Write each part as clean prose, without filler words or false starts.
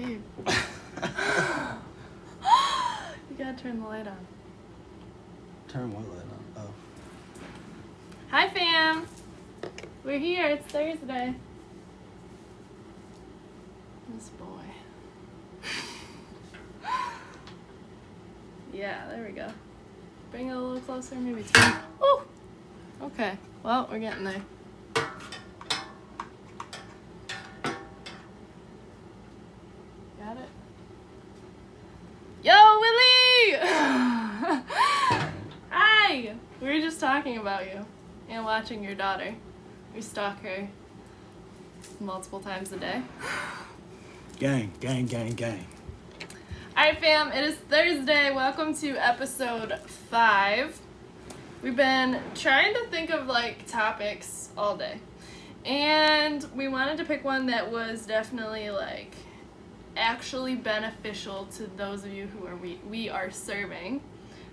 babe. You gotta turn the light on. Turn what light on? Oh. Hi, fam. We're here. It's Thursday. This boy. Yeah, there we go. Bring it a little closer, maybe two. Oh! Okay. Well, we're getting there. Got it? Yo, Willie! Hi! We were just talking about you and watching your daughter. We stalk her multiple times a day. Gang, gang, gang, gang. Alright, fam, it is Thursday. Welcome to episode 5. We've been trying to think of topics all day. And we wanted to pick one that was definitely actually beneficial to those of you who we are serving.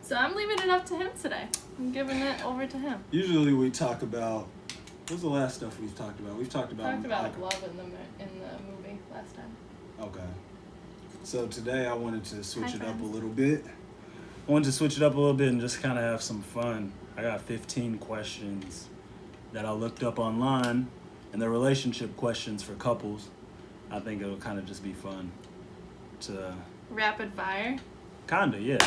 So I'm leaving it up to him today. I'm giving it over to him. Usually we talk about, what's the last stuff we've talked about? We've talked about love in the movie last time. Okay. So today I wanted to switch it up a little bit. And just kind of have some fun. I got 15 questions that I looked up online, and they're relationship questions for couples. I think it'll kind of just be fun to... Rapid fire? Kinda, yeah.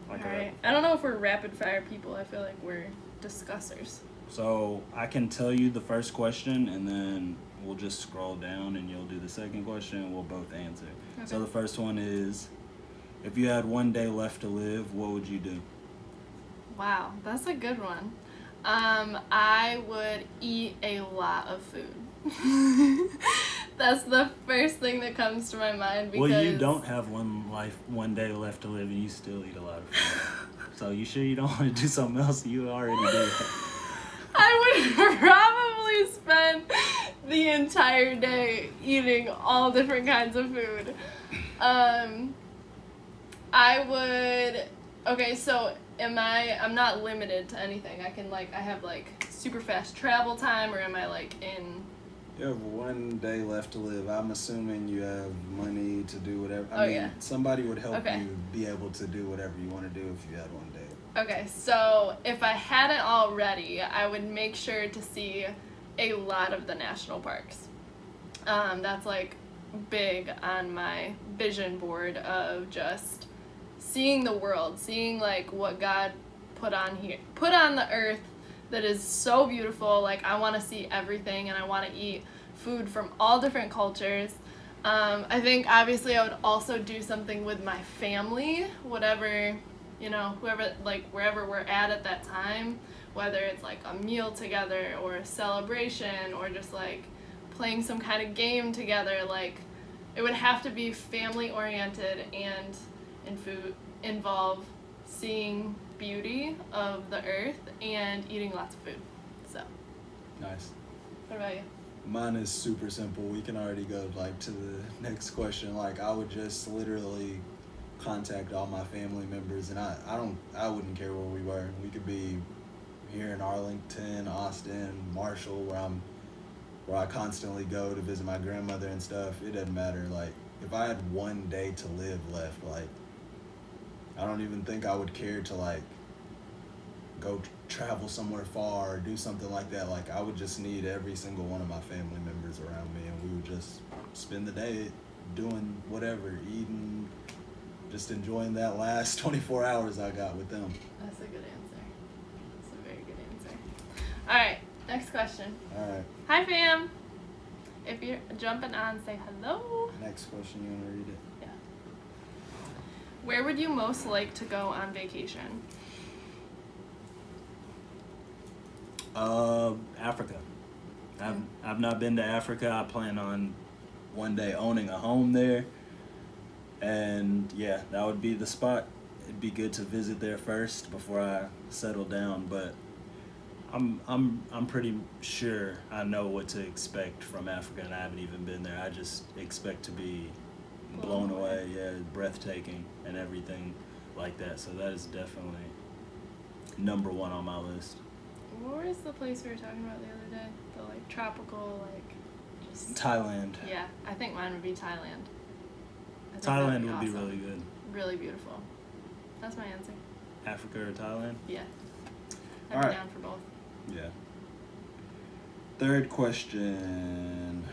Alright. I don't know if we're rapid fire people. I feel like we're discussers. So I can tell you the first question, and then we'll just scroll down, and you'll do the second question, and we'll both answer. Okay. So the first one is, if you had one day left to live, what would you do? Wow, that's a good one. I would eat a lot of food. That's the first thing that comes to my mind because... Well, you don't have one day left to live, and you still eat a lot of food. So you sure you don't want to do something else? You already did. I would probably spend the entire day eating all different kinds of food. I would... Okay, so I'm not limited to anything. I can, I have, super fast travel time, or am I, in... You have one day left to live. I'm assuming you have money to do whatever. I mean, yeah. Somebody would help you be able to do whatever you want to do if you had one day. Okay, so if I hadn't already, I would make sure to see a lot of the national parks. That's, big on my vision board of just seeing the world, seeing, what God put on the earth that is so beautiful. I want to see everything, and I want to eat food from all different cultures. I think obviously I would also do something with my family, whatever, whoever, wherever we're at that time, whether it's a meal together or a celebration or just playing some kind of game together. It would have to be family oriented and involve seeing beauty of the earth and eating lots of food. So nice. What about you? Mine is super simple. We can already go to the next question. I would just literally contact all my family members, and I wouldn't care where we were. We could be here in Arlington, Austin, Marshall, where I constantly go to visit my grandmother and stuff. It doesn't matter. If I had one day to live left, I don't even think I would care to go travel somewhere far or do something like that. I would just need every single one of my family members around me, and we would just spend the day doing whatever, eating, just enjoying that last 24 hours I got with them. That's a good answer. That's a very good answer. All right, next question. All right. Hi, fam. If you're jumping on, say hello. Next question, you want to read it? Yeah. Where would you most like to go on vacation? Africa. I've not been to Africa. I plan on one day owning a home there, and yeah, that would be the spot. It'd be good to visit there first before I settle down, but I'm pretty sure I know what to expect from Africa, and I haven't even been there. I just expect to be blown away, breathtaking and everything like that. So that is definitely number one on my list. What was the place we were talking about the other day? The tropical, just... Thailand. Yeah, I think mine would be Thailand. I think that Thailand would be awesome. really good. Really beautiful. That's my answer. Africa or Thailand? Yeah. I'd All be right. down for both. Yeah. Third question.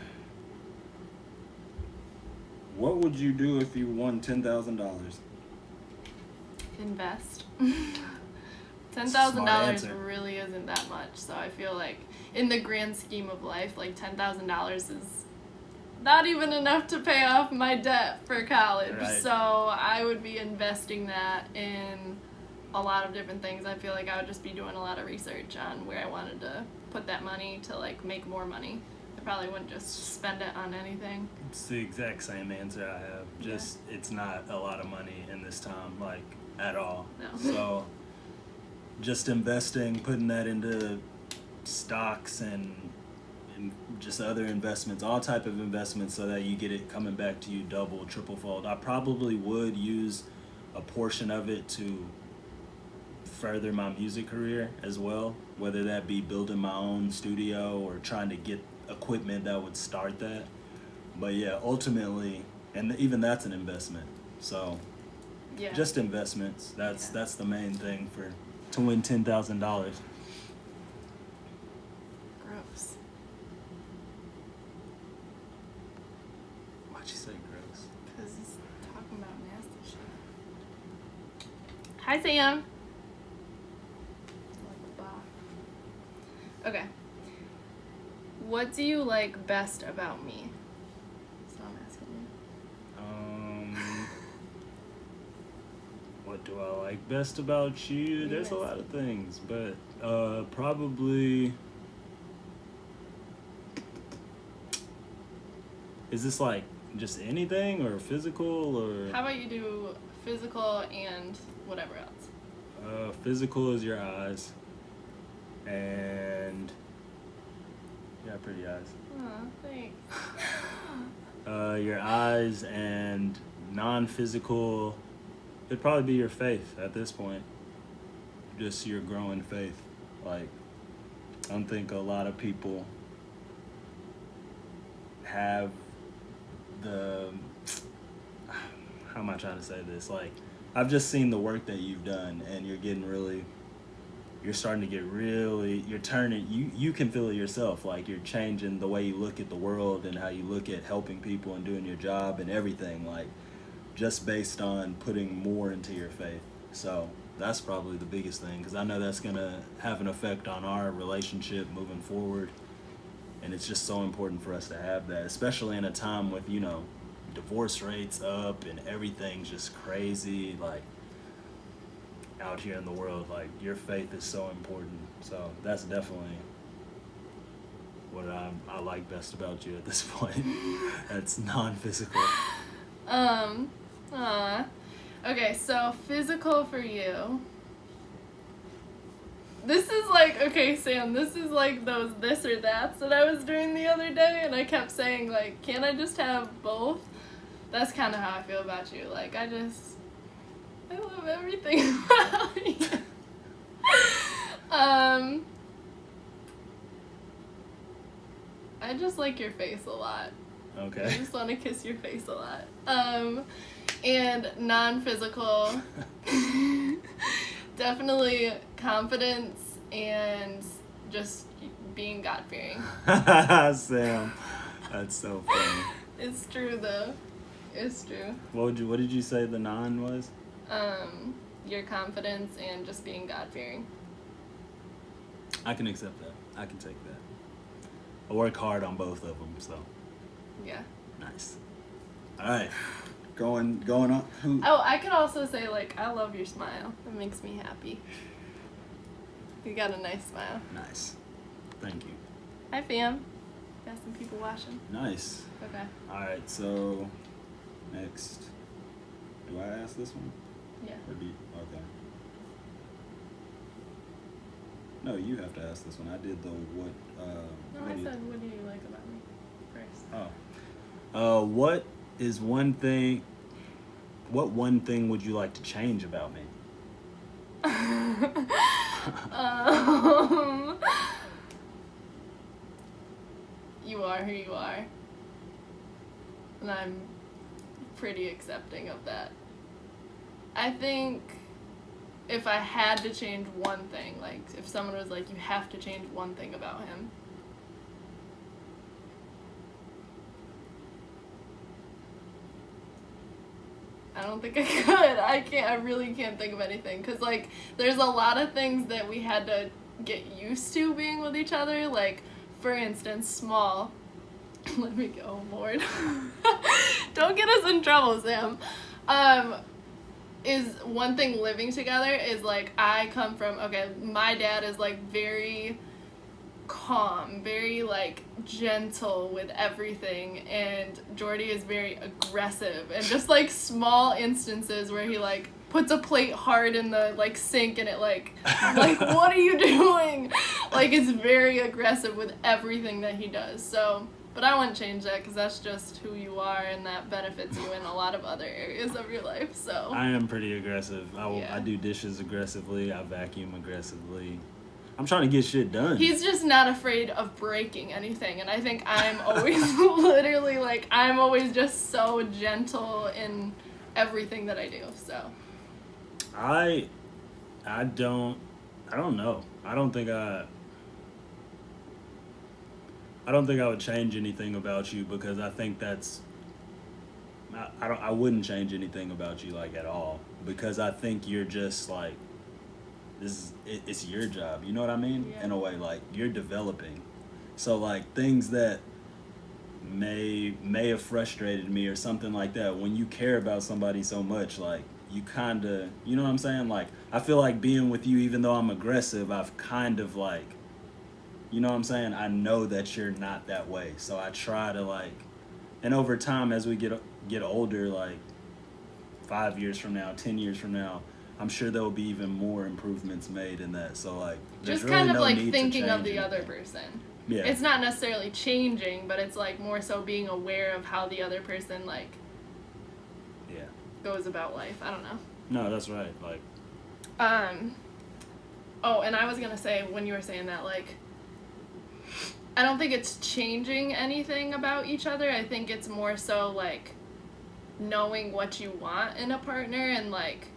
What would you do if you won $10,000? Invest. Smart $10,000 answer. really isn't that much, so I feel like in the grand scheme of life, like $10,000 is not even enough to pay off my debt for college. Right. So I would be investing that in a lot of different things. I feel like I would just be doing a lot of research on where I wanted to put that money to like make more money. I probably wouldn't just spend it on anything. It's the exact same answer I have. Just it's not a lot of money in this time, like at all. No. So just investing, putting that into stocks and just other investments, all type of investments, so that you get it coming back to you double, triple fold. I probably would use a portion of it to further my music career as well, whether that be building my own studio or trying to get equipment that would start that. But yeah, ultimately, and even that's an investment. So Yeah. just investments. That's Yeah. the main thing to win $10,000. Gross. Why'd you say gross? Because he's talking about nasty shit. Hi, Sam. Okay. What do you like best about me? So I'm asking you. What do I like best about you? There's a lot of things, but probably. Is this like just anything or physical or? How about you do physical and whatever else? Physical is your eyes, and you got pretty eyes. Aw, thanks. Your eyes, and non-physical, it'd probably be your faith at this point. Just your growing faith. Like, I don't think a lot of people have the, how am I trying to say this? Like, I've just seen the work that you've done, and you're starting to get really, you're turning, you can feel it yourself. Like, you're changing the way you look at the world and how you look at helping people and doing your job and everything, like, just based on putting more into your faith. So that's probably the biggest thing, because I know that's going to have an effect on our relationship moving forward. And it's just so important for us to have that, especially in a time with, divorce rates up and everything's just crazy, like, out here in the world. Like, your faith is so important. So that's definitely what I like best about you at this point. That's non-physical. Okay, so physical for you. This is like, okay, Sam, this is like those this or that's that I was doing the other day, and I kept saying, like, can't I just have both? That's kind of how I feel about you. Like, I love everything about you. I just like your face a lot. I Okay. just want to kiss your face a lot. And non-physical, definitely confidence and just being God-fearing. Sam, that's so funny. It's true, though. It's true. What did you say the non was? Your confidence and just being God-fearing. I can accept that. I can take that. I work hard on both of them, so Yeah. nice. All right. Going on. Who? Oh, I could also say, like, I love your smile. It makes me happy. You got a nice smile. Nice. Thank you. Hi, fam. Got some people watching. Nice. Okay. All right. So next, do I ask this one? Yeah. Or do you? Okay. No, you have to ask this one. I did the what? No, what I do you- said, what do you like about me first? What is one thing? What one thing would you like to change about me? You are who you are. And I'm pretty accepting of that. I think if I had to change one thing, like if someone was like, you have to change one thing about him, I don't think I could. I really can't think of anything. Because, like, there's a lot of things that we had to get used to being with each other. Like, for instance, small. Let me go, Lord. Don't get us in trouble, Sam. Is one thing living together is, like, I come from, okay, my dad is, like, very calm, very like gentle with everything, and Jordy is very aggressive, and just like small instances where he like puts a plate hard in the like sink and it like what are you doing? Like it's very aggressive with everything that he does. So, but I wouldn't change that because that's just who you are, and that benefits you in a lot of other areas of your life. So I am pretty aggressive. Yeah. I do dishes aggressively. I vacuum aggressively. I'm trying to get shit done. He's just not afraid of breaking anything, and I think I'm always literally like I'm always just so gentle in everything that I do. So I don't know. I don't think I would change anything about you, because I think that's I wouldn't change anything about you like at all, because I think you're just like it's your job, you know what I mean? Yeah. In a way, like you're developing. So like things that may have frustrated me or something like that, when you care about somebody so much, like you kind of, you know what I'm saying? Like I feel like being with you, even though I'm aggressive, I've kind of like, you know what I'm saying? I know that you're not that way. So I try to like, and over time as we get older, like 5 years from now, 10 years from now, I'm sure there will be even more improvements made in that. So like, there's just really kind of no like need to thinking of change the other anything. person. Yeah. It's not necessarily changing, but it's like more so being aware of how the other person like Yeah. goes about life. I don't know. No, that's right. Like, Oh, and I was gonna say, when you were saying that, like, I don't think it's changing anything about each other. I think it's more so like knowing what you want in a partner, and like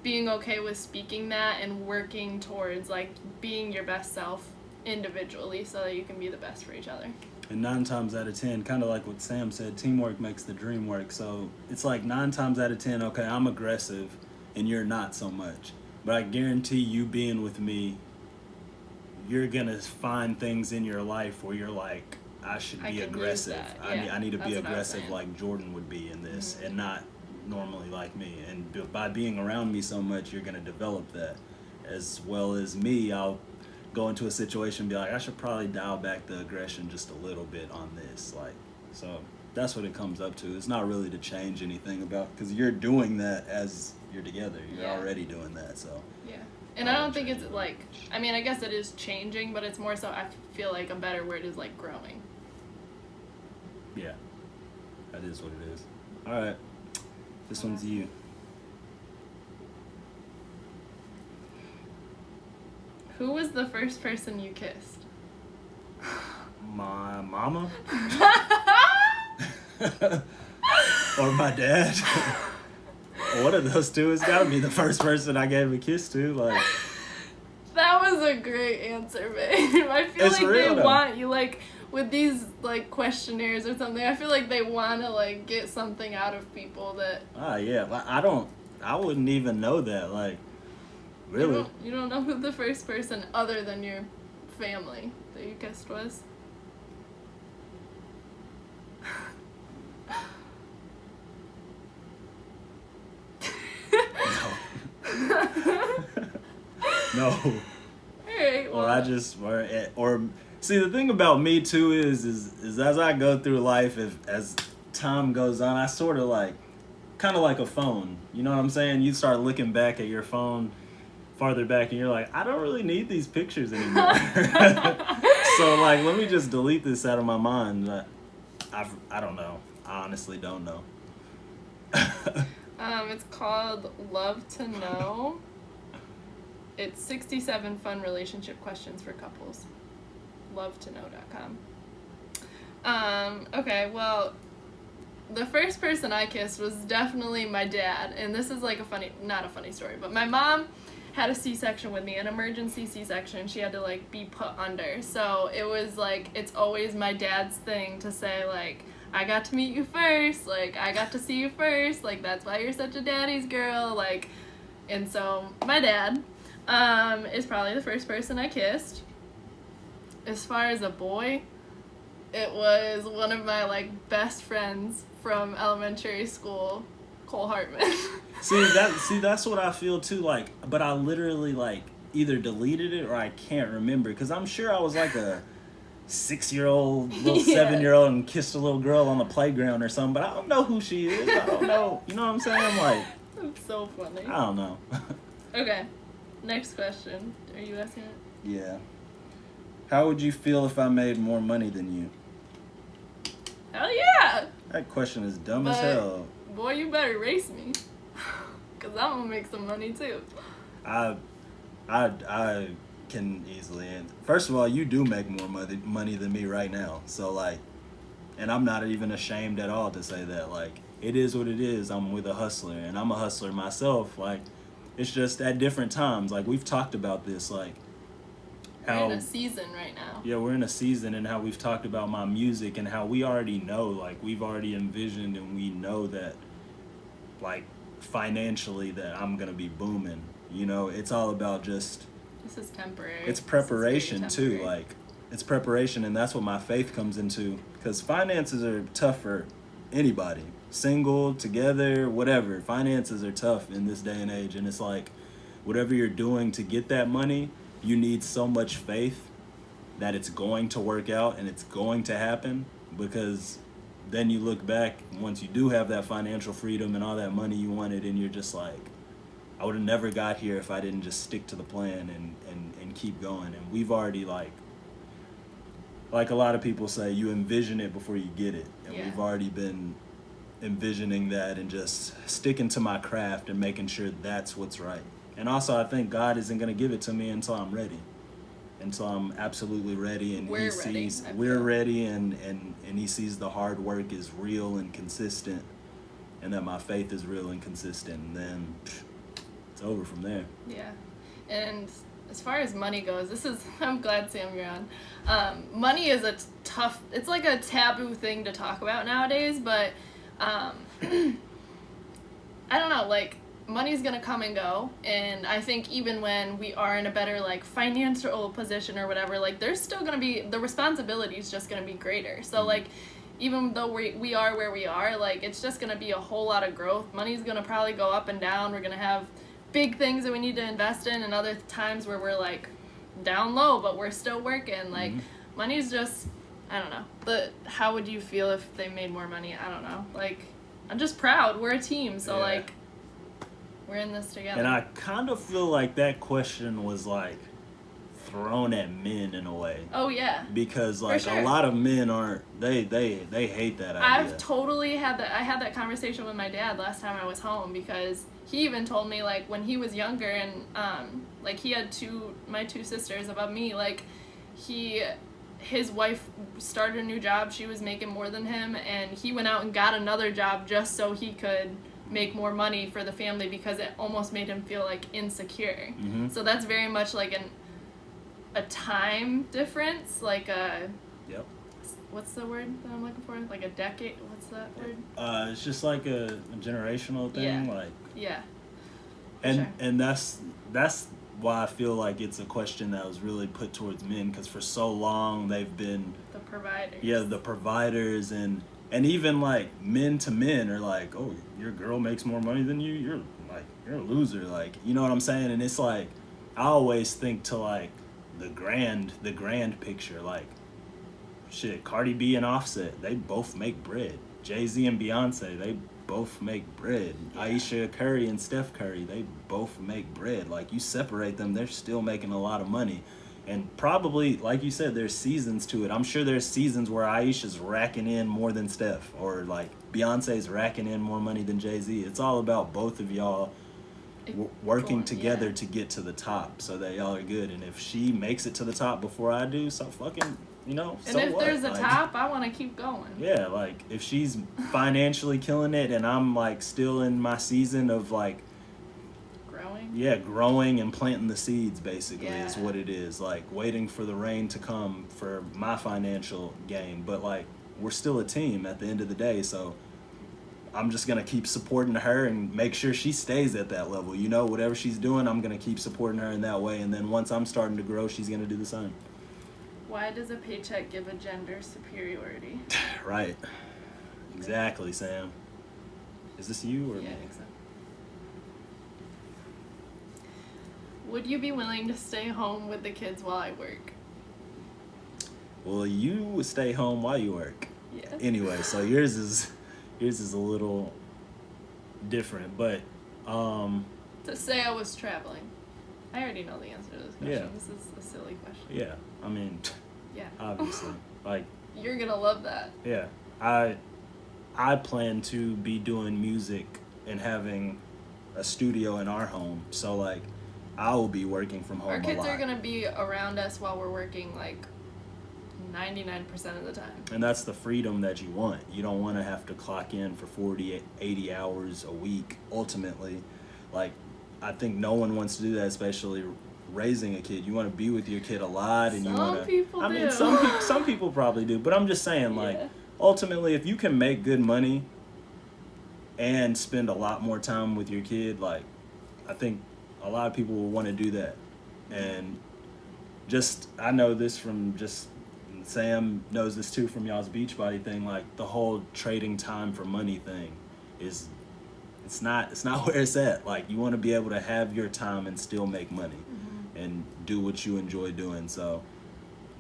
being okay with speaking that and working towards like being your best self individually so that you can be the best for each other. and 9 times out of 10, kind of like what Sam said, teamwork makes the dream work. So it's like 9 times out of 10, okay, I'm aggressive and you're not so much. But I guarantee you being with me, you're going to find things in your life where you're like, I should I be can use aggressive. that. I Yeah, need to be that's what I was aggressive saying. like Jordan would be in this, Mhm. and not normally like me. And by being around me so much, you're going to develop that. As well as me, I'll go into a situation and be like, I should probably dial back the aggression just a little bit on this. Like, so that's what it comes up to. It's not really to change anything about, because you're doing that as you're together. You're Yeah. already doing that, so. Yeah. And I don't think it's like, I mean, I guess it is changing, but it's more so, I feel like a better word is like growing. Yeah, that is what it is. All right, this one's you. Who was the first person you kissed? My mama or my dad. One of those two has got to be the first person I gave a kiss to. Like, That was a great answer, babe. I feel It's like real, they though. want you, like, with these, like, questionnaires or something, I feel like they want to, like, get something out of people that... yeah, like, I wouldn't even know that. Like, really. You don't know who the first person other than your family that you kissed was? No. Alright, well... Or see, the thing about me too is as I go through life, as time goes on, I sort of like, kind of like a phone. You know what I'm saying? You start looking back at your phone farther back, and you're like, I don't really need these pictures anymore. So like, let me just delete this out of my mind. I don't know. I honestly don't know. It's called Love to Know. It's 67 fun relationship questions for couples. LoveToKnow.com. Okay, well, the first person I kissed was definitely my dad, and this is like not a funny story, but my mom had a C-section with me, an emergency C-section. She had to like be put under, so it was like it's always my dad's thing to say like, I got to meet you first, like I got to see you first, like that's why you're such a daddy's girl, like, and so my dad is probably the first person I kissed. As far as a boy, it was one of my like best friends from elementary school, Cole Hartman. See, that's what I feel too. Like, but I literally like either deleted it or I can't remember because I'm sure I was like a 6-year-old, little Yeah. 7-year-old and kissed a little girl on the playground or something. But I don't know who she is. I don't know. You know what I'm saying? I'm like, That's so funny. I don't know. Okay, next question. Are you asking it? Yeah. How would you feel if I made more money than you? Hell yeah! That question is dumb as But- hell. Boy, you better race me, cause I'm gonna make some money too. I can easily answer. First of all, you do make more money than me right now. So like, and I'm not even ashamed at all to say that. Like, it is what it is. I'm with a hustler, and I'm a hustler myself. Like, it's just at different times. Like, we've talked about this. Like, We're in a season right now. yeah, we're in a season, and how we've talked about my music and how we already know. Like, we've already envisioned, and we know that, like, financially, that I'm gonna be booming. You know, it's all about just. This is temporary. It's This is preparation very too. temporary. Like, it's preparation, and that's what my faith comes into. Because finances are tough for anybody, single, together, whatever. Finances are tough in this day and age, and it's like, whatever you're doing to get that money, you need so much faith that it's going to work out and it's going to happen. Because then you look back once you do have that financial freedom and all that money you wanted, and you're just like, I would have never got here if I didn't just stick to the plan and keep going. And we've already like a lot of people say, you envision it before you get it. And Yeah. we've already been envisioning that and just sticking to my craft and making sure that's what's right. And also, I think God isn't going to give it to me until I'm ready. Until I'm absolutely ready, and We're he ready, sees I we're feel. ready, and he sees the hard work is real and consistent, and that my faith is real and consistent. And then it's over from there. Yeah, and as far as money goes, I'm glad, Sam, you're on. Money is it's like a taboo thing to talk about nowadays, but I don't know, like, money's gonna come and go, and I think even when we are in a better, like, financial position or whatever, like, there's still gonna be, the responsibility is just gonna be greater. So, like, even though we are where we are, like, it's just gonna be a whole lot of growth. Money's gonna probably go up and down. We're gonna have big things that we need to invest in, and other times where we're like down low but we're still working. Like, money's just, I don't know, but how would you feel if they made more money? I don't know, like, I'm just proud we're a team, so Yeah. like, we're in this together. And I kind of feel like that question was like thrown at men in a way, Oh yeah, because like sure. a lot of men aren't, they hate that idea. I've totally had that. I had that conversation with my dad last time I was home, because he even told me, like, when he was younger, and like, he had my two sisters above me, like, his wife started a new job, she was making more than him, and he went out and got another job just so he could make more money for the family, because it almost made him feel like insecure. So that's very much like a time difference, like a, Yep. what's the word that I'm looking for? Like a decade? What's that word? It's just like a generational thing, Yeah. like, Yeah. and sure. and that's why I feel like it's a question that was really put towards men, because for so long they've been The providers. the providers, and even like men to men are like, oh, your girl makes more money than you, you're a loser, like, you know what I'm saying? And it's like, I always think to like the grand picture, like, shit, Cardi B and Offset, they both make bread. Jay-Z and Beyonce, they both make bread. Yeah. Aisha Curry and Steph Curry, they both make bread. Like, you separate them, they're still making a lot of money. And probably, like you said, there's seasons to it. I'm sure there's seasons where Aisha's racking in more than Steph, or like Beyonce's racking in more money than Jay-Z. It's all about both of y'all working Cool, together yeah. to get to the top so that y'all are good. And if she makes it to the top before I do, so fucking, And so if what? there's a Like, top, I want to keep going. yeah, like if she's financially killing it and I'm like still in my season of like, Growing. yeah, growing and planting the seeds basically is Yeah. what it is. Like waiting for the rain to come for my financial gain. But like we're still a team at the end of the day, so I'm just gonna keep supporting her and make sure she stays at that level. Whatever she's doing, I'm gonna keep supporting her in that way. And then once I'm starting to grow, she's gonna do the same. Why does a paycheck give a gender superiority? Right. Exactly, Sam. Is this you or Yeah, me? I think so. Would you be willing to stay home with the kids while I work? Well, you would stay home while you work. Yeah. Anyway, so yours is a little different, but To say I was traveling. I already know the answer to this question. Yeah. This is a silly question. yeah, I mean, Yeah. obviously, like, You're gonna love that. yeah, I plan to be doing music and having a studio in our home, so like I will be working from home Our kids a lot. are gonna be around us while we're working like 99% of the time. And that's the freedom that you want. You don't want to have to clock in for 40, 80 hours a week, ultimately. Like, I think no one wants to do that, especially raising a kid. You want to be with your kid a lot, and you Some want to. people I mean, do. some people probably do, but I'm just saying, like, Yeah. ultimately, if you can make good money and spend a lot more time with your kid, like, I think a lot of people will want to do that. And I know this from just. Sam knows this too from y'all's Beachbody thing. Like the whole trading time for money thing is, it's not where it's at. Like you want to be able to have your time and still make money and do what you enjoy doing. So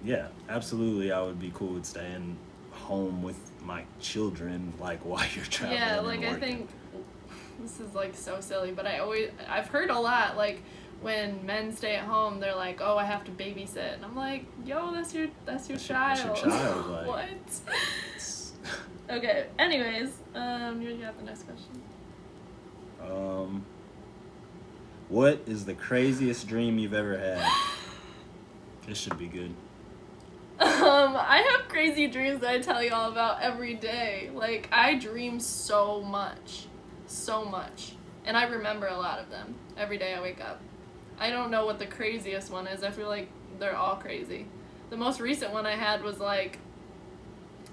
yeah, absolutely, I would be cool with staying home with my children like while you're traveling. Yeah, and like I working. think this is like so silly, but I've heard a lot like when men stay at home, they're like, "Oh, I have to babysit," and I'm like, "Yo, that's your child." That's your child, like. What? Okay. Anyways, you got the next question. What is the craziest dream you've ever had? This should be good. I have crazy dreams that I tell you all about every day. Like I dream so much, and I remember a lot of them every day I wake up. I don't know what the craziest one is. I feel like they're all crazy. The most recent one I had was like,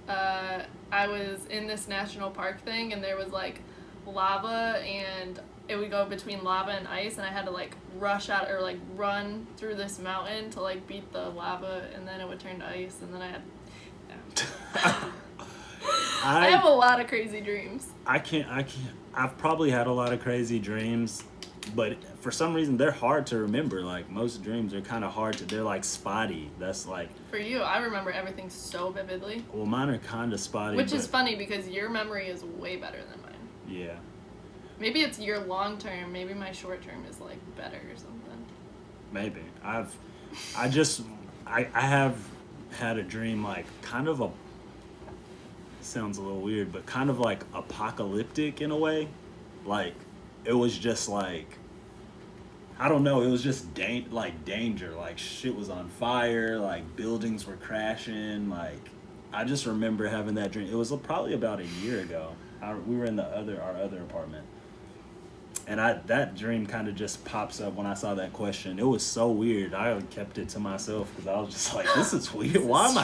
I was in this national park thing and there was like lava and it would go between lava and ice and I had to like rush out or like run through this mountain to like beat the lava and then it would turn to ice and then I had, yeah. I have a lot of crazy dreams. I've probably had a lot of crazy dreams, but for some reason they're hard to remember. Like most dreams are kind of they're like spotty. That's like, For you, I remember everything so vividly. well, mine are kind of spotty. Which is funny because your memory is way better than mine. Yeah. Maybe it's your long term, maybe my short term is like better or something. Maybe. I have had a dream like kind of sounds a little weird, but kind of like apocalyptic in a way. Like it was just like, I don't know, it was just danger, like shit was on fire, like buildings were crashing, like I just remember having that dream. It was probably about a year ago. We were in our other apartment. And that dream kind of just pops up when I saw that question. It was so weird. I kept it to myself because I was just like, this is weird. Why am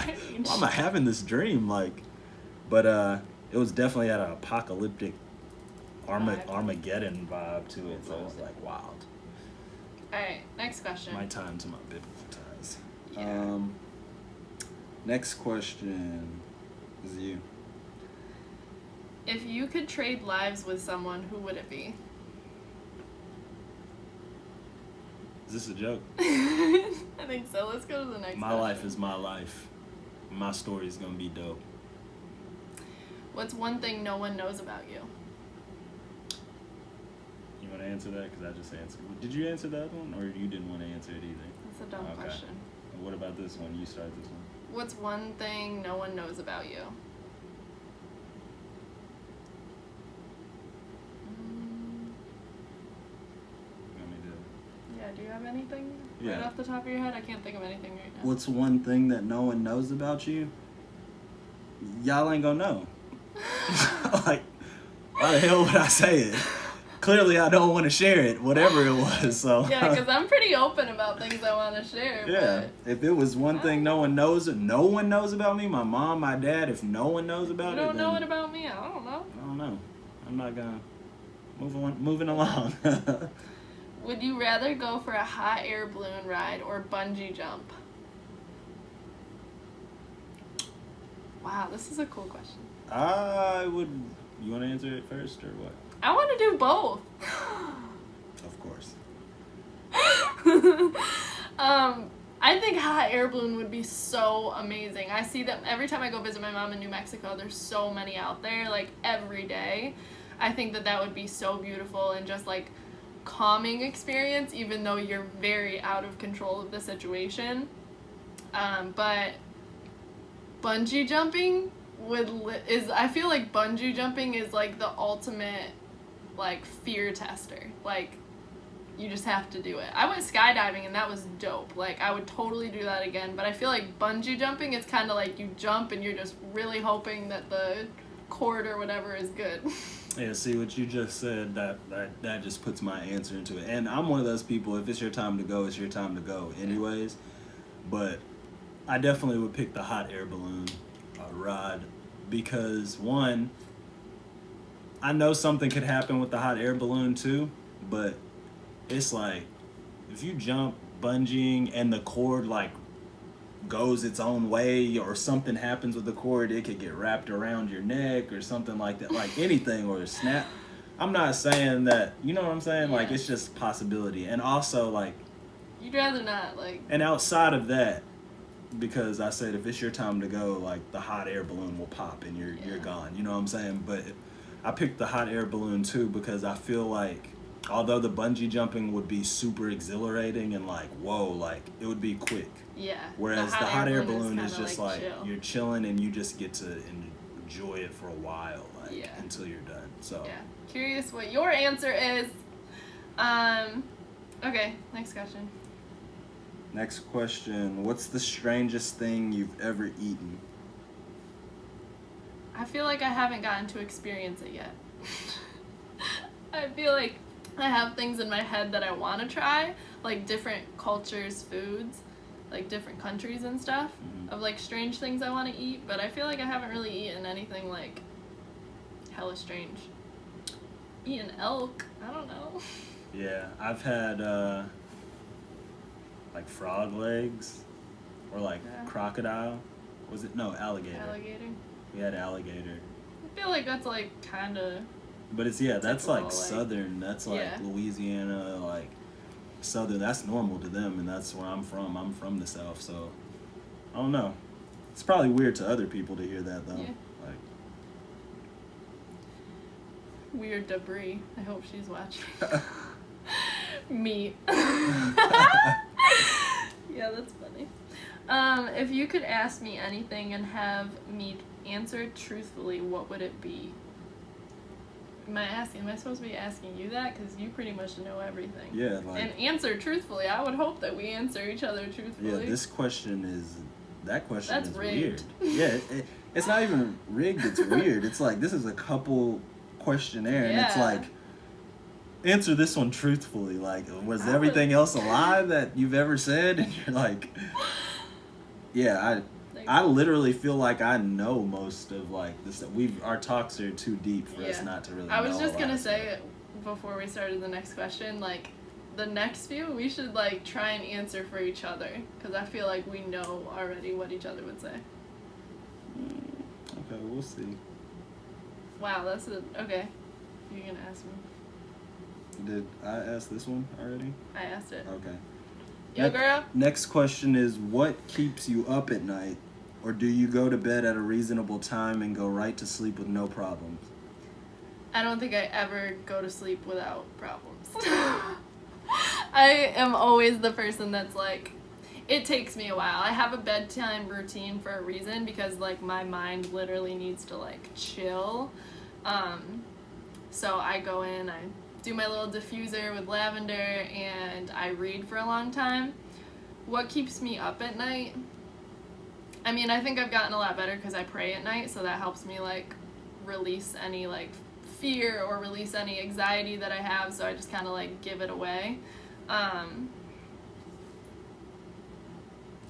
I having this dream? Like, but it was definitely had an apocalyptic Armageddon vibe to it. So it was like wild. Alright, next question. My time to my biblical ties. Yeah. Next question is you. If you could trade lives with someone, who would it be? Is this a joke? I think so. Let's go to the next My question. life is my life. My story is gonna be dope. What's one thing no one knows about you? You want to answer that? Because I just answered. Did you answer that one, or you didn't want to answer it either? That's a dumb Okay. question. And what about this one? You start this one. What's one thing no one knows about you? have anything right Yeah. off the top of your head? I can't think of anything right now. What's one thing that no one knows about you? Y'all ain't gonna know. Like, why the hell would I say it? Clearly, I don't want to share it, whatever it was. So Yeah, because I'm pretty open about things I want to share. yeah, if it was one thing no one knows about me, my mom, my dad. If no one knows But about you don't it, know then it about me. I don't know. I don't know. I'm not gonna moving along. Would you rather go for a hot air balloon ride or bungee jump? Wow, this is a cool question. I would. You want to answer it first or what? I want to do both. Of course. I think hot air balloon would be so amazing. I see them every time I go visit my mom in New Mexico. There's so many out there, like every day. I think that would be so beautiful and just like calming experience, even though you're very out of control of the situation. But bungee jumping I feel like bungee jumping is like the ultimate like fear tester. Like you just have to do it. I went skydiving and that was dope. Like I would totally do that again, but I feel like bungee jumping, it's kind of like you jump and you're just really hoping that the cord or whatever is good. Yeah, see what you just said, that just puts my answer into it. And I'm one of those people, if it's your time to go, it's your time to go anyways. But I definitely would pick the hot air balloon ride because, one, I know something could happen with the hot air balloon too, but it's like if you jump bungeeing and the cord like goes its own way or something happens with the cord, it could get wrapped around your neck or something like that, like anything, or snap. I'm not saying that, you know what I'm saying? Like, it's just possibility. And also, like, You'd rather not, like... And outside of that, because I said if it's your time to go, like, the hot air balloon will pop and you're gone. You know what I'm saying? But I picked the hot air balloon, too, because I feel like although the bungee jumping would be super exhilarating and, like, whoa, like, it would be quick. Yeah. Whereas the hot air balloon is is just like chill. you're chilling and you just get to enjoy it for a while, like Yeah. until you're done. So Yeah. Curious what your answer is. Okay, next question. Next question. What's the strangest thing you've ever eaten? I feel like I haven't gotten to experience it yet. I feel like I have things in my head that I want to try, like different cultures, foods, like different countries and stuff, of like strange things I want to eat, but I feel like I haven't really eaten anything like hella strange. Eaten elk, I don't know. Yeah, I've had like frog legs or like crocodile. Was it? No, alligator. Alligator. We had alligator. I feel like that's like kind of... But it's, that's typical, like southern. That's like Louisiana, like southern. That's normal to them, and that's where I'm from. I'm from the South, so I don't know. It's probably weird to other people to hear that, though. Yeah. Like, Weird debris. I hope she's watching. Meat. Yeah, that's funny. If you could ask me anything and have me answer it truthfully, what would it be? Am I supposed to be asking you that? Because you pretty much know everything. yeah, like, And answer truthfully. I would hope that we answer each other truthfully. yeah, this question is, that question That's is rigged. weird. Yeah, it's not even rigged, it's weird. It's like, this is a couple questionnaire, and it's like, answer this one truthfully. Like, was everything else a lie that you've ever said? And you're like, yeah, I literally feel like I know most of like this. Our talks are too deep for us not to really. I was know just a gonna lot. say before we started the next question, like the next few we should like try and answer for each other because I feel like we know already what each other would say. Okay, we'll see. Wow, okay. You're gonna ask me. Did I ask this one already? I asked it. Okay. Yo, girl. Next question is, what keeps you up at night? Or do you go to bed at a reasonable time and go right to sleep with no problems? I don't think I ever go to sleep without problems. I am always the person that's like, it takes me a while. I have a bedtime routine for a reason because like my mind literally needs to like chill. So I go in, I do my little diffuser with lavender, and I read for a long time. What keeps me up at night? I mean, I think I've gotten a lot better because I pray at night, so that helps me, like, release any, like, fear or release any anxiety that I have, so I just kind of, like, give it away. I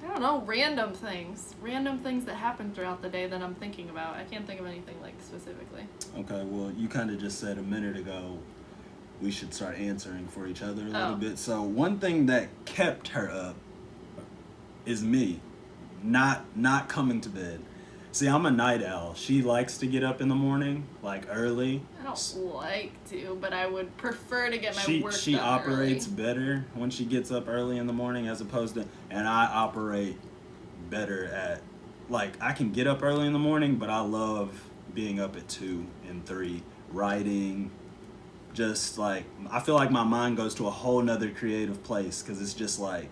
don't know, random things that happen throughout the day that I'm thinking about. I can't think of anything, like, specifically. Okay, well, you kind of just said a minute ago we should start answering for each other a little bit. So one thing that kept her up is me not coming to bed. See, I'm a night owl. She likes to get up in the morning, like early. I don't like to, but I would prefer to get my work done She operates early. better when she gets up early in the morning as opposed to, and I operate better at, like, I can get up early in the morning, but I love being up at 2 and 3, writing, just like, I feel like my mind goes to a whole nother creative place because it's just like,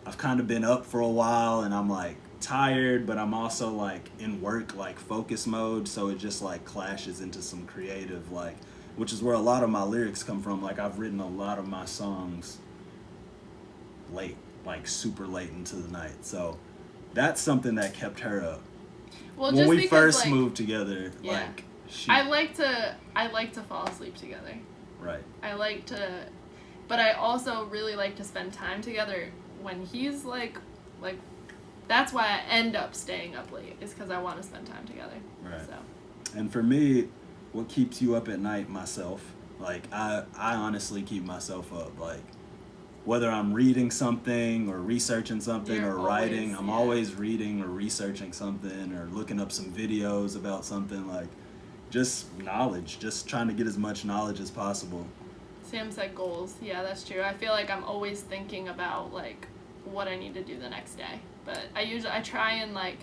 I've kind of been up for a while and I'm like tired, but I'm also like in work, like focus mode, so it just like clashes into some creative, like, which is where a lot of my lyrics come from. Like, I've written a lot of my songs late, like super late into the night, so that's something that kept her up. Well, when just we because, first like, moved together, yeah. like, I like to fall asleep together. Right. But I also really like to spend time together when he's like, that's why I end up staying up late, is because I want to spend time together. Right. So. And for me, what keeps you up at night, myself, like, I honestly keep myself up, like, whether I'm reading something or researching something or writing, I'm always reading or researching something or looking up some videos about something, like, just knowledge, just trying to get as much knowledge as possible. Sam said goals. Yeah, that's true. I feel like I'm always thinking about, like, what I need to do the next day. But I try and, like,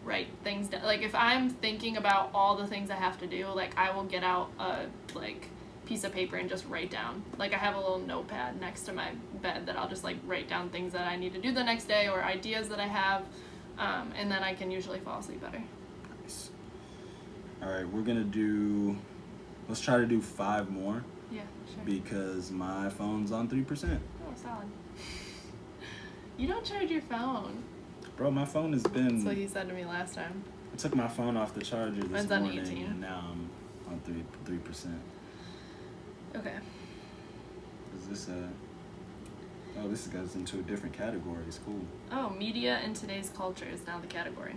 write things down. Like, if I'm thinking about all the things I have to do, like, I will get out a, like, piece of paper and just write down. Like, I have a little notepad next to my bed that I'll just, like, write down things that I need to do the next day or ideas that I have, and then I can usually fall asleep better. Nice. All right, let's try to do 5 more. Yeah, sure. Because my phone's on 3%. Oh, solid. You don't charge your phone. Bro, my phone has been... That's what he said to me last time. I took my phone off the charger this Mine's on morning, 18. and now I'm on 3%. Okay. Is this this goes into a different category. It's cool. Oh, media in today's culture is now the category.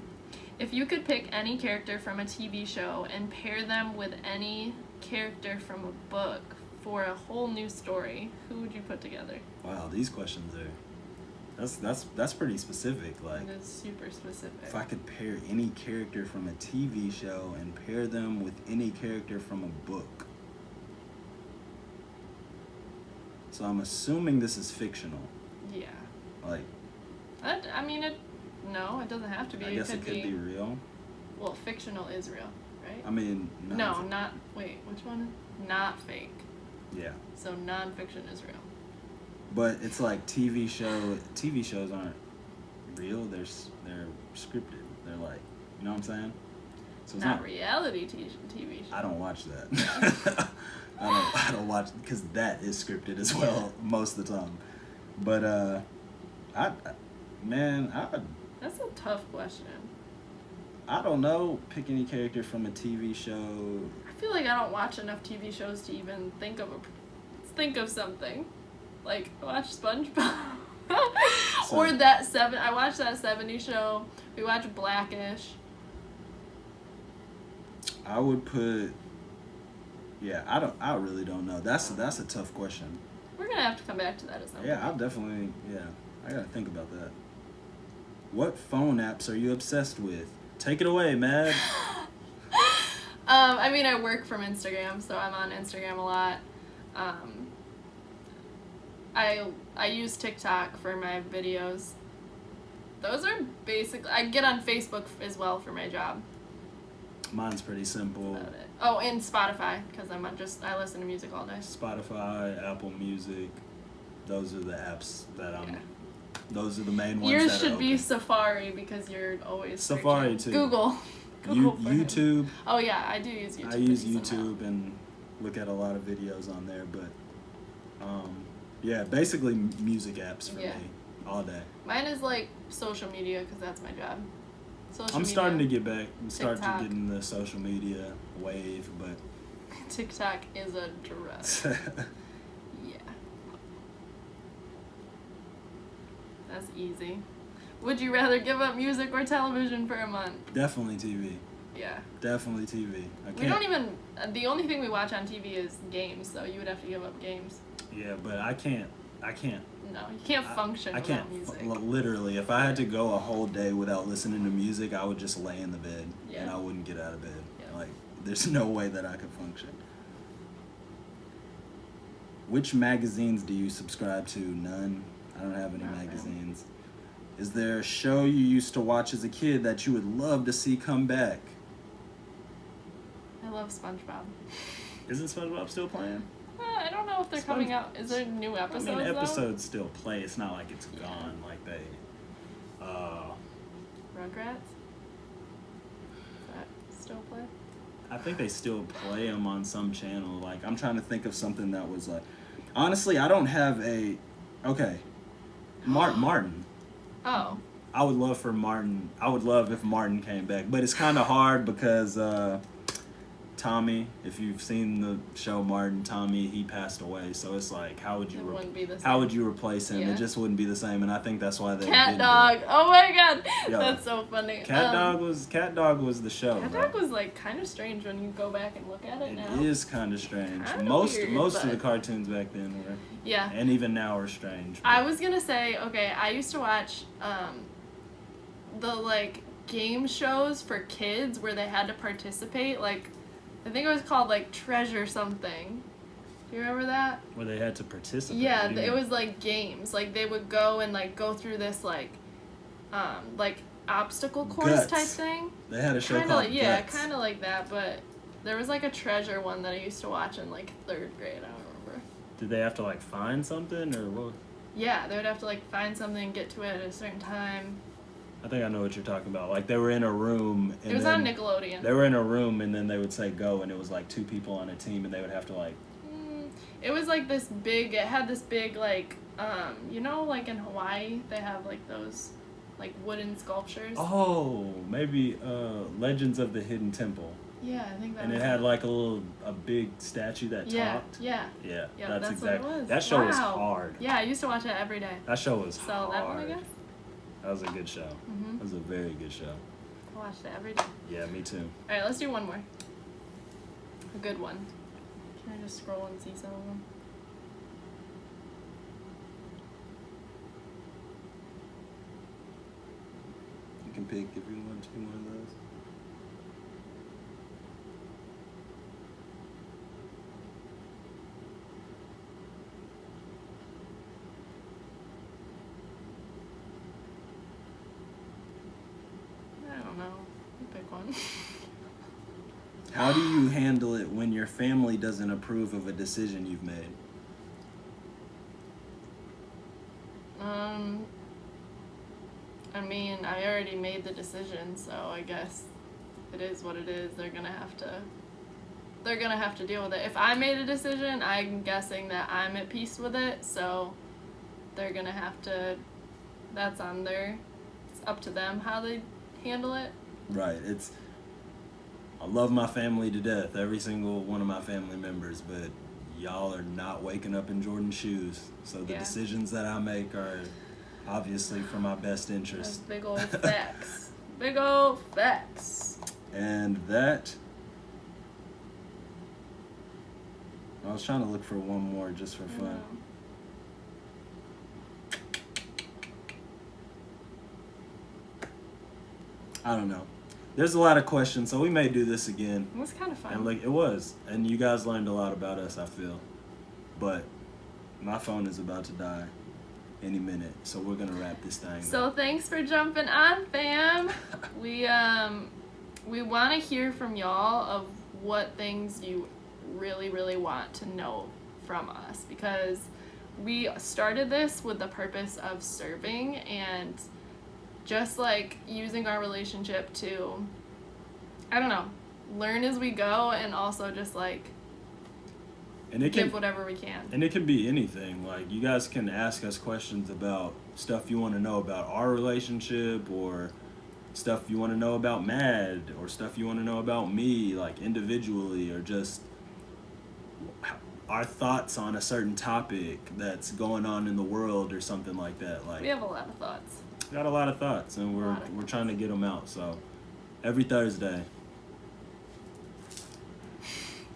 If you could pick any character from a TV show and pair them with any character from a book for a whole new story, who would you put together? Wow, these questions are... That's pretty specific. Like, It is super specific. if I could pair any character from a TV show and pair them with any character from a book. So I'm assuming this is fictional. Yeah. Like, no, it doesn't have to be. I guess it could be real. Well, fictional is real, right? I mean, Which one? Not fake. Yeah. So non-fiction is real. But it's like TV shows aren't real. They're scripted. They're like, you know what I'm saying? So it's not reality TV shows. I don't watch that. I don't watch, because that is scripted as well most of the time. But That's a tough question. I don't know. Pick any character from a TV show. I feel like I don't watch enough TV shows to even think of something. Like, watch SpongeBob. Or I watched that 70s show. We watched Blackish. I would put... Yeah, I really don't know. That's a tough question. We're gonna have to come back to that at some point. Yeah, I gotta think about that. What phone apps are you obsessed with? Take it away, Mad. I work from Instagram, so I'm on Instagram a lot. I use TikTok for my videos. Those are basically... I get on Facebook as well for my job. Mine's pretty simple. That's about it. Oh, and Spotify, because I listen to music all day. Spotify, Apple Music, those are the apps that Yeah. Those are the main ones. Yours that should are be open. Safari, because you're always Safari searching. too. Google for him. YouTube. Oh yeah, I do use YouTube. I use a decent amount. YouTube and look at a lot of videos on there, but yeah, basically music apps for Yeah. me all day. Mine is like social media because that's my job. Social I'm media, starting to get back. I'm starting to TikTok. get in the social media wave, but TikTok is a drug. Yeah. That's easy. Would you rather give up music or television for a month? definitely TV. Yeah. Definitely TV. I can't. We don't even. The only thing we watch on TV is games, so you would have to give up games. Yeah, but I can't. No, you can't function I without can't. music. Literally, if I had to go a whole day without listening to music, I would just lay in the bed and Yeah. I wouldn't get out of bed. Yeah. Like, there's no way that I could function. Which magazines do you subscribe to? None. I don't have any Not magazines. Is there a show you used to watch as a kid that you would love to see come back? I love SpongeBob. Isn't SpongeBob still playing? I don't know if they're coming out. Is there new episodes? I mean, though? episodes still play. It's not like it's Yeah. gone. Like they. Rugrats. Does that still play? I think they still play them on some channel. Like, I'm trying to think of something that was like. Honestly, I don't have a. Okay. Martin. Oh. I would love for Martin. I would love if Martin came back, but it's kind of hard because Tommy. If you've seen the show Martin, Tommy, he passed away. So it's like, how would It you? wouldn't be the same. How would you replace him? Yeah. It just wouldn't be the same, and I think that's why they. Cat didn't do Dog. it. Oh my god. Yeah. That's so funny. Cat Dog was the show. Cat bro. Dog was like kind of strange when you go back and look at it now. It is kind of strange. Kinda Most weird, of but- the cartoons back then were, Yeah. and even now are strange. I was gonna say, okay, I used to watch the like game shows for kids where they had to participate. Like, I think it was called like Treasure something. Do you remember that? Where they had to participate. Yeah, What do you it mean? was like games. Like they would go and like go through this like obstacle course Guts. type thing. They had a show Kind of called like, yeah, Guts. kind of like that. But there was like a treasure one that I used to watch in like 3rd grade. I don't remember. Did they have to like find something or what? Yeah, they would have to like find something, get to it at a certain time. I think I know what you're talking about. Like they were in a room. And It was then on Nickelodeon. They were in a room and then they would say go and it was like 2 people on a team and they would have to like. It was like this big. It had this big like you know, like in Hawaii they have like those like wooden sculptures. Oh, maybe Legends of the Hidden Temple. Yeah, I think that. And was it had like a big statue that Yeah, talked. yeah. Yeah, Yeah, that's that's what it exactly. was. That show was Wow. hard. Yeah, I used to watch it every day. That show was So hard. that one, I guess. That was a good show. Mhm. That was a very good show. I watched it every day. Yeah, me too. All right, let's do one more. A good one. Can I just scroll and see some of them? You can pick if you want to one of those. I don't know. You pick one. How do you handle it when your family doesn't approve of a decision you've made? I mean, I already made the decision, so I guess it is what it is. They're gonna have to deal with it. If I made a decision, I'm guessing that I'm at peace with it, so they're gonna have to. That's on their. It's up to them how they handle it. Right. I love my family to death, every single one of my family members, but y'all are not waking up in Jordan's shoes. So the Yeah. decisions that I make are obviously for my best Those interest. big old facts. Big old facts. And that. I was trying to look for one more just for fun. I don't know. There's a lot of questions, so we may do this again. It was kind of fun. And like it was, and you guys learned a lot about us, I feel. But my phone is about to die any minute, so we're gonna wrap this thing So up. thanks for jumping on, fam. We want to hear from y'all of what things you really, really want to know from us, because we started this with the purpose of serving and just like using our relationship to, I don't know, learn as we go, and also just like And it can, give whatever we can. and it can be anything. Like, you guys can ask us questions about stuff you want to know about our relationship, or stuff you want to know about Mad, or stuff you want to know about me, like individually, or just our thoughts on a certain topic that's going on in the world or something like that. Like, We have a lot of thoughts. got a lot of thoughts, and we're trying to get them out. So every Thursday.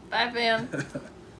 Bye, fam.